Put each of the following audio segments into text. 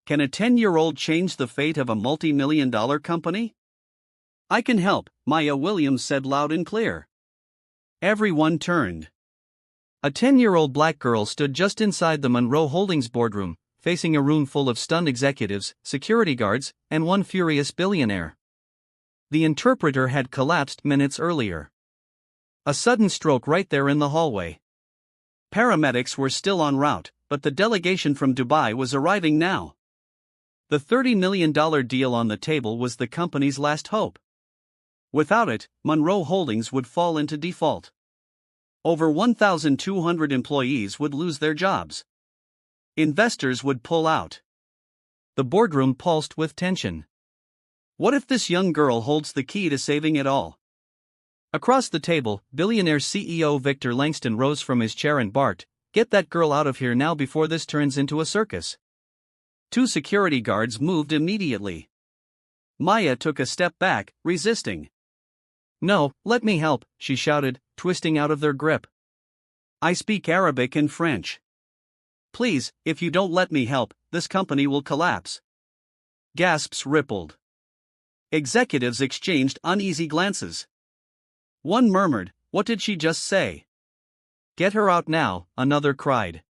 Can a 10-year-old change the fate of a multi-million-dollar company? I can help, Maya Williams said loud and clear. Everyone turned. A 10-year-old black girl stood just inside the Monroe Holdings boardroom, facing a room full of stunned executives, security guards, and one furious billionaire. The interpreter had collapsed minutes earlier. A sudden stroke right there in the hallway. Paramedics were still en route, but the delegation from Dubai was arriving now. The $30 million deal on the table was the company's last hope. Without it, Monroe Holdings would fall into default. Over 1,200 employees would lose their jobs. Investors would pull out. The boardroom pulsed with tension. What if this young girl holds the key to saving it all? Across the table, Billionaire CEO Victor Langston rose from his chair and barked, "Get that girl out of here now before this turns into a circus." Two security guards moved immediately. Maya took a step back, resisting. "No, let me help," she shouted, twisting out of their grip. "I speak Arabic and French. Please, if you don't let me help, this company will collapse." Gasps rippled. Executives exchanged uneasy glances. One murmured, "What did she just say?" "Get her out now," another cried.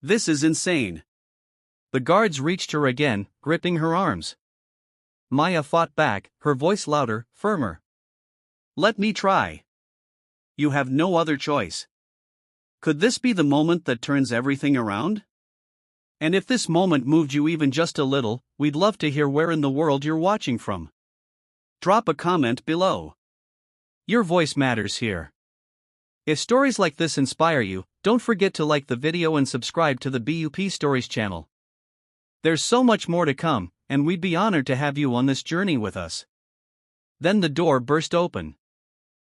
"This is insane." The guards reached her again, gripping her arms. Maya fought back, her voice louder, firmer. "Let me try. You have no other choice. Could this be the moment that turns everything around? And if this moment moved you even just a little, we'd love to hear where in the world you're watching from. Drop a comment below. Your voice matters here. If stories like this inspire you, don't forget to like the video and subscribe to the BUP Stories channel. There's so much more to come, and we'd be honored to have you on this journey with us. Then the door burst open.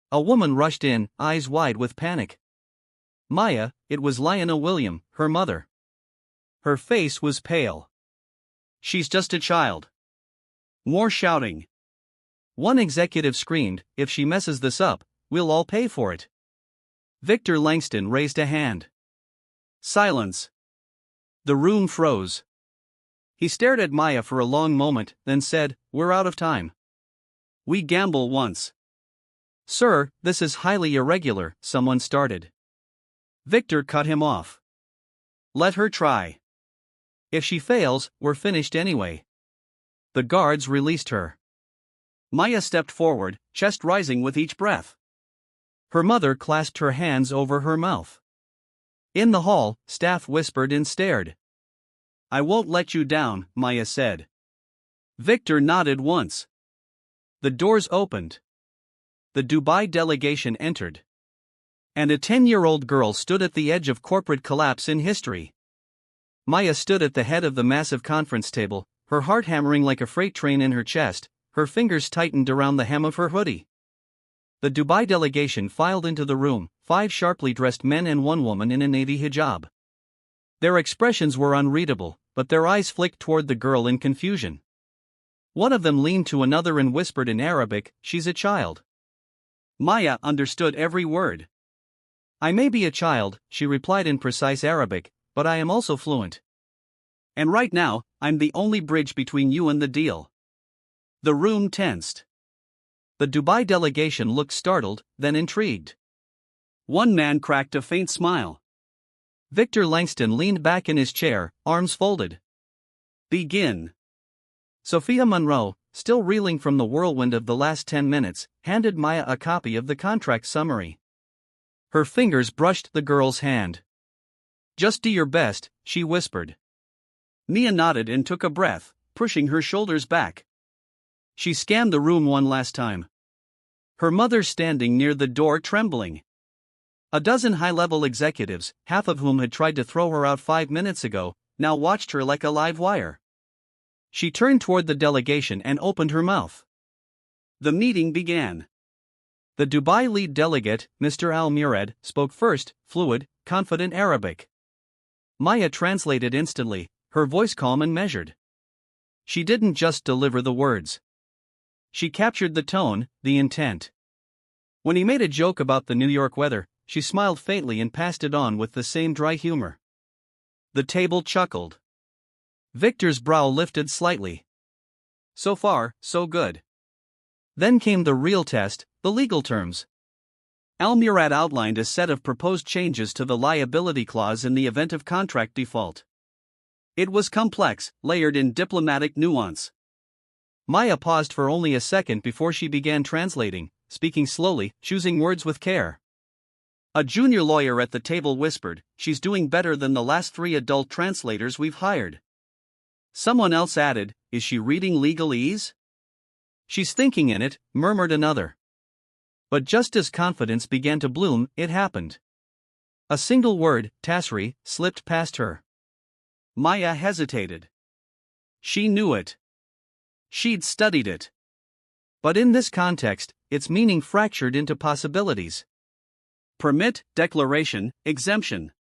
A woman rushed in, eyes wide with panic. Maya, it was Lionel William, her mother. Her face was pale. "She's just a child." More shouting. One executive screamed, "If she messes this up, we'll all pay for it." Victor Langston raised a hand. Silence. The room froze. He stared at Maya for a long moment, then said, "We're out of time. We gamble once." "Sir, this is highly irregular," someone started. Victor cut him off. "Let her try. If she fails, we're finished anyway." The guards released her. Maya stepped forward, chest rising with each breath. Her mother clasped her hands over her mouth. In the hall, staff whispered and stared. "I won't let you down," Maya said. Victor nodded once. The doors opened. The Dubai delegation entered. And a 10-year-old girl stood at the edge of corporate collapse in history. Maya stood at the head of the massive conference table, her heart hammering like a freight train in her chest, her fingers tightened around the hem of her hoodie. The Dubai delegation filed into the room, 5 sharply dressed men and 1 woman in a navy hijab. Their expressions were unreadable, but their eyes flicked toward the girl in confusion. One of them leaned to another and whispered in Arabic, "She's a child." Maya understood every word. "I may be a child," she replied in precise Arabic, "but I am also fluent. And right now, I'm the only bridge between you and the deal." The room tensed. The Dubai delegation looked startled, then intrigued. One man cracked a faint smile. Victor Langston leaned back in his chair, arms folded. "Begin." Sophia Monroe, still reeling from the whirlwind of the last 10 minutes, handed Maya a copy of the contract summary. Her fingers brushed the girl's hand. "Just do your best," she whispered. Mia nodded and took a breath, pushing her shoulders back. She scanned the room one last time. Her mother standing near the door trembling. A dozen high-level executives, half of whom had tried to throw her out 5 minutes ago, now watched her like a live wire. She turned toward the delegation and opened her mouth. The meeting began. The Dubai lead delegate, Mr. Al-Murad, spoke first, fluid, confident Arabic. Maya translated instantly, her voice calm and measured. She didn't just deliver the words. She captured the tone, the intent. When he made a joke about the New York weather, she smiled faintly and passed it on with the same dry humor. The table chuckled. Victor's brow lifted slightly. So far, so good. Then came the real test, the legal terms. Al-Murad outlined a set of proposed changes to the liability clause in the event of contract default. It was complex, layered in diplomatic nuance. Maya paused for only a second before she began translating, speaking slowly, choosing words with care. A junior lawyer at the table whispered, "She's doing better than the last 3 adult translators we've hired." Someone else added, "Is she reading legalese?" "She's thinking in it," murmured another. But just as confidence began to bloom, it happened. A single word, Tasri, slipped past her. Maya hesitated. She knew it. She'd studied it. But in this context, its meaning fractured into possibilities. Permit, declaration, exemption.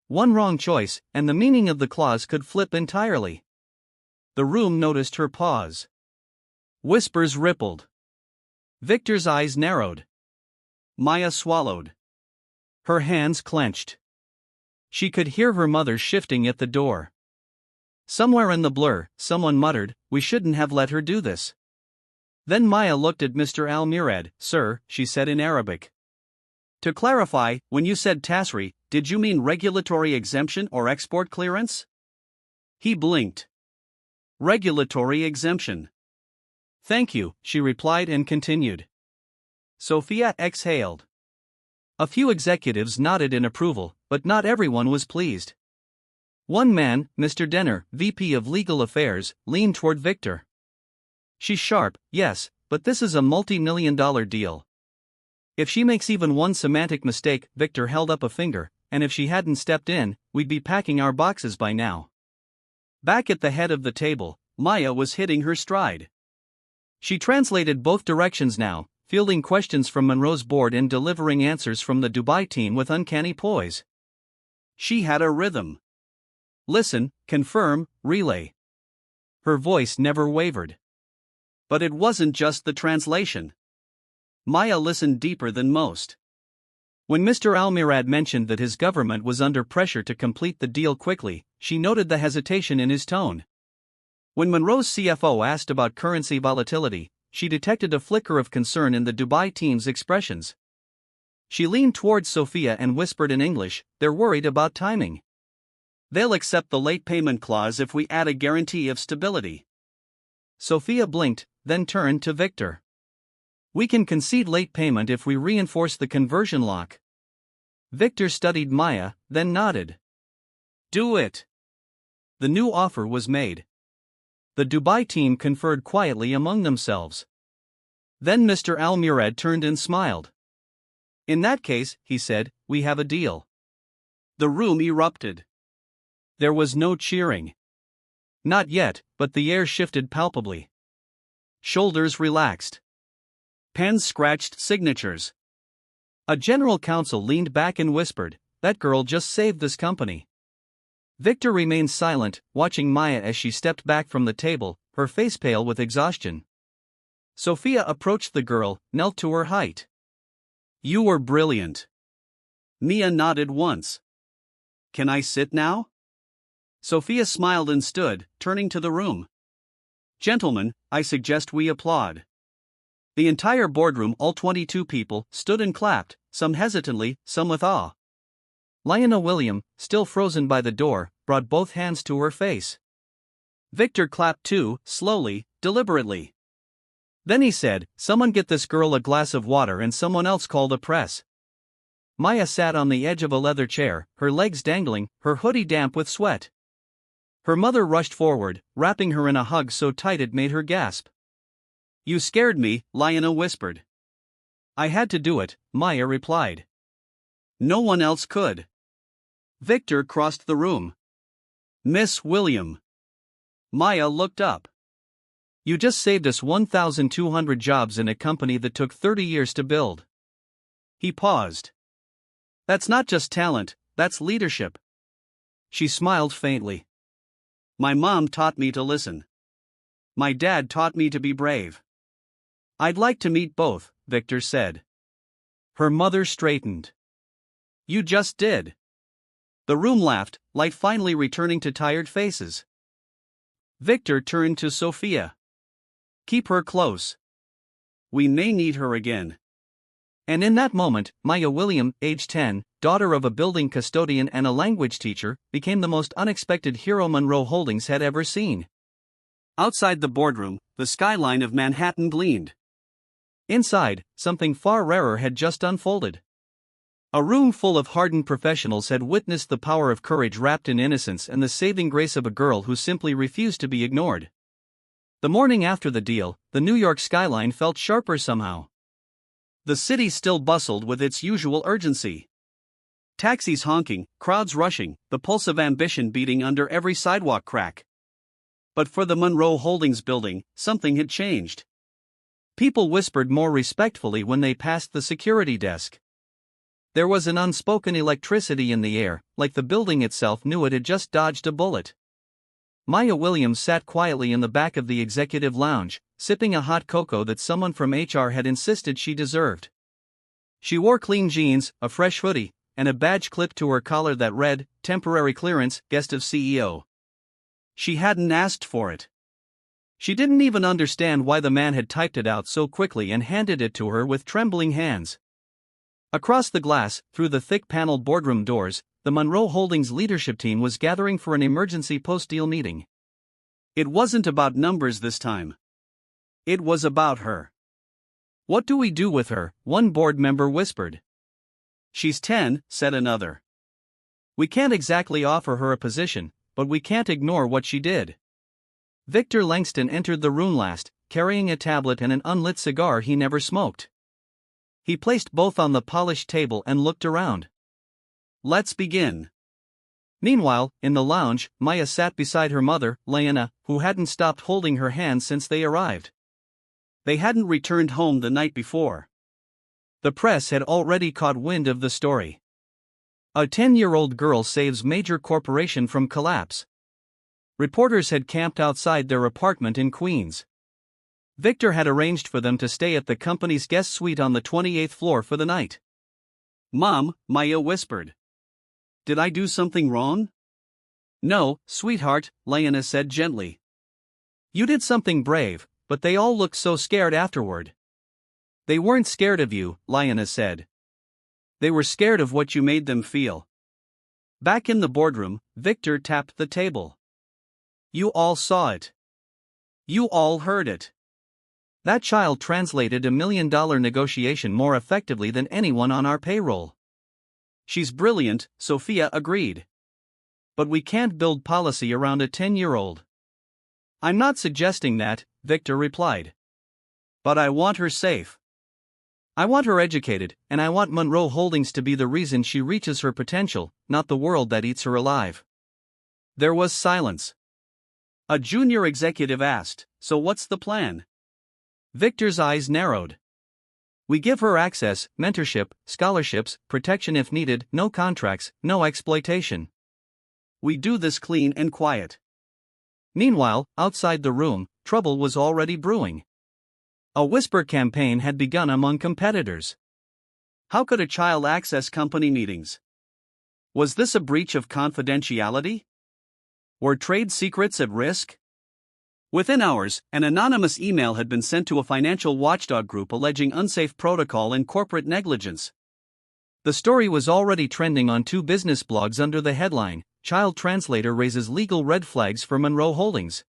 One wrong choice, and the meaning of the clause could flip entirely. The room noticed her pause. Whispers rippled. Victor's eyes narrowed. Maya swallowed. Her hands clenched. She could hear her mother shifting at the door. Somewhere in the blur, someone muttered, "We shouldn't have let her do this." Then Maya looked at Mr. Al-Murad. "Sir," she said in Arabic. "To clarify, when you said Tasri, did you mean regulatory exemption or export clearance?" He blinked. Regulatory exemption. "Thank you," she replied and continued. Sophia exhaled. A few executives nodded in approval, but not everyone was pleased. One man, Mr. Denner, VP of Legal Affairs, leaned toward Victor. "She's sharp, yes, but this is a multi-million-dollar deal. If she makes even one semantic mistake," Victor held up a finger, "and if she hadn't stepped in, we'd be packing our boxes by now." Back at the head of the table, Maya was hitting her stride. She translated both directions now, fielding questions from Monroe's board and delivering answers from the Dubai team with uncanny poise. She had a rhythm. Listen, confirm, relay. Her voice never wavered. But it wasn't just the translation. Maya listened deeper than most. When Mr. Al-Murad mentioned that his government was under pressure to complete the deal quickly, she noted the hesitation in his tone. When Monroe's CFO asked about currency volatility, she detected a flicker of concern in the Dubai team's expressions. She leaned towards Sophia and whispered in English, "They're worried about timing. They'll accept the late payment clause if we add a guarantee of stability." Sophia blinked, then turned to Victor. "We can concede late payment if we reinforce the conversion lock." Victor studied Maya, then nodded. "Do it." The new offer was made. The Dubai team conferred quietly among themselves. Then Mr. Al-Murad turned and smiled. "In that case," he said, "we have a deal." The room erupted. There was no cheering. Not yet, but the air shifted palpably. Shoulders relaxed. Pens scratched signatures. A general counsel leaned back and whispered, "That girl just saved this company." Victor remained silent, watching Maya as she stepped back from the table, her face pale with exhaustion. Sophia approached the girl, knelt to her height. "You were brilliant." Mia nodded once. "Can I sit now?" Sophia smiled and stood, turning to the room. "Gentlemen, I suggest we applaud." The entire boardroom, all 22 people, stood and clapped, some hesitantly, some with awe. Lionel William, still frozen by the door, brought both hands to her face. Victor clapped too, slowly, deliberately. Then he said, "Someone get this girl a glass of water and someone else call the press." Maya sat on the edge of a leather chair, her legs dangling, her hoodie damp with sweat. Her mother rushed forward, wrapping her in a hug so tight it made her gasp. "You scared me," Lionel whispered. "I had to do it," Maya replied. "No one else could." Victor crossed the room. "Miss William." Maya looked up. "You just saved us 1,200 jobs in a company that took 30 years to build." He paused. "That's not just talent, that's leadership." She smiled faintly. "My mom taught me to listen. My dad taught me to be brave." "I'd like to meet both," Victor said. Her mother straightened. "You just did." The room laughed, light finally returning to tired faces. Victor turned to Sophia. Keep her close. We may need her again. And in that moment, Maya William, age 10, daughter of a building custodian and a language teacher, became the most unexpected hero Monroe Holdings had ever seen. Outside the boardroom, the skyline of Manhattan gleamed. Inside, something far rarer had just unfolded. A room full of hardened professionals had witnessed the power of courage wrapped in innocence and the saving grace of a girl who simply refused to be ignored. The morning after the deal, the New York skyline felt sharper somehow. The city still bustled with its usual urgency. Taxis honking, crowds rushing, the pulse of ambition beating under every sidewalk crack. But for the Monroe Holdings building, something had changed. People whispered more respectfully when they passed the security desk. There was an unspoken electricity in the air, like the building itself knew it had just dodged a bullet. Maya Williams sat quietly in the back of the executive lounge, sipping a hot cocoa that someone from HR had insisted she deserved. She wore clean jeans, a fresh hoodie, and a badge clipped to her collar that read, "Temporary clearance, guest of CEO." She hadn't asked for it. She didn't even understand why the man had typed it out so quickly and handed it to her with trembling hands. Across the glass, through the thick paneled boardroom doors, the Monroe Holdings leadership team was gathering for an emergency post-deal meeting. It wasn't about numbers this time. It was about her. "What do we do with her?" one board member whispered. "She's 10, said another. "We can't exactly offer her a position, but we can't ignore what she did." Victor Langston entered the room last, carrying a tablet and an unlit cigar he never smoked. He placed both on the polished table and looked around. "Let's begin." Meanwhile, in the lounge, Maya sat beside her mother, Lyanna, who hadn't stopped holding her hand since they arrived. They hadn't returned home the night before. The press had already caught wind of the story. A 10-year-old girl saves major corporation from collapse. Reporters had camped outside their apartment in Queens. Victor had arranged for them to stay at the company's guest suite on the 28th floor for the night. "Mom," Maya whispered. "Did I do something wrong?" "No, sweetheart," Lyanna said gently. "You did something brave, but they all looked so scared afterward." "They weren't scared of you," Lyanna said. "They were scared of what you made them feel." Back in the boardroom, Victor tapped the table. "You all saw it. You all heard it. That child translated $1 million negotiation more effectively than anyone on our payroll." "She's brilliant," Sophia agreed. "But we can't build policy around a 10-year-old. "I'm not suggesting that," Victor replied. "But I want her safe. I want her educated, and I want Monroe Holdings to be the reason she reaches her potential, not the world that eats her alive." There was silence. A junior executive asked, "So what's the plan?" Victor's eyes narrowed. "We give her access, mentorship, scholarships, protection if needed, no contracts, no exploitation. We do this clean and quiet." Meanwhile, outside the room, trouble was already brewing. A whisper campaign had begun among competitors. How could a child access company meetings? Was this a breach of confidentiality? Were trade secrets at risk? Within hours, an anonymous email had been sent to a financial watchdog group alleging unsafe protocol and corporate negligence. The story was already trending on 2 business blogs under the headline, "Child Translator Raises Legal Red Flags for Monroe Holdings."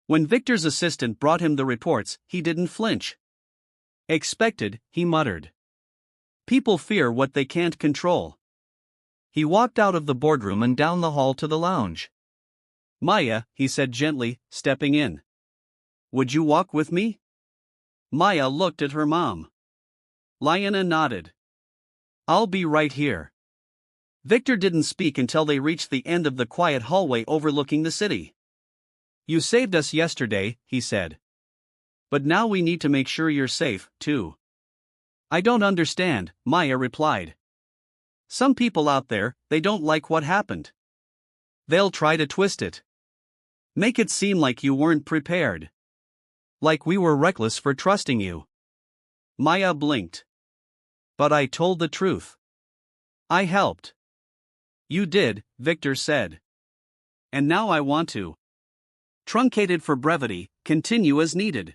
When Victor's assistant brought him the reports, he didn't flinch. "Expected," he muttered. "People fear what they can't control." He walked out of the boardroom and down the hall to the lounge. "Maya," he said gently, stepping in. "Would you walk with me?" Maya looked at her mom. Lyanna nodded. "I'll be right here." Victor didn't speak until they reached the end of the quiet hallway overlooking the city. "You saved us yesterday," he said. "But now we need to make sure you're safe, too." "I don't understand," Maya replied. "Some people out there, they don't like what happened. They'll try to twist it. Make it seem like you weren't prepared. Like we were reckless for trusting you." Maya blinked. "But I told the truth. I helped." "You did," Victor said. "And now I want to." truncated for brevity, continue as needed.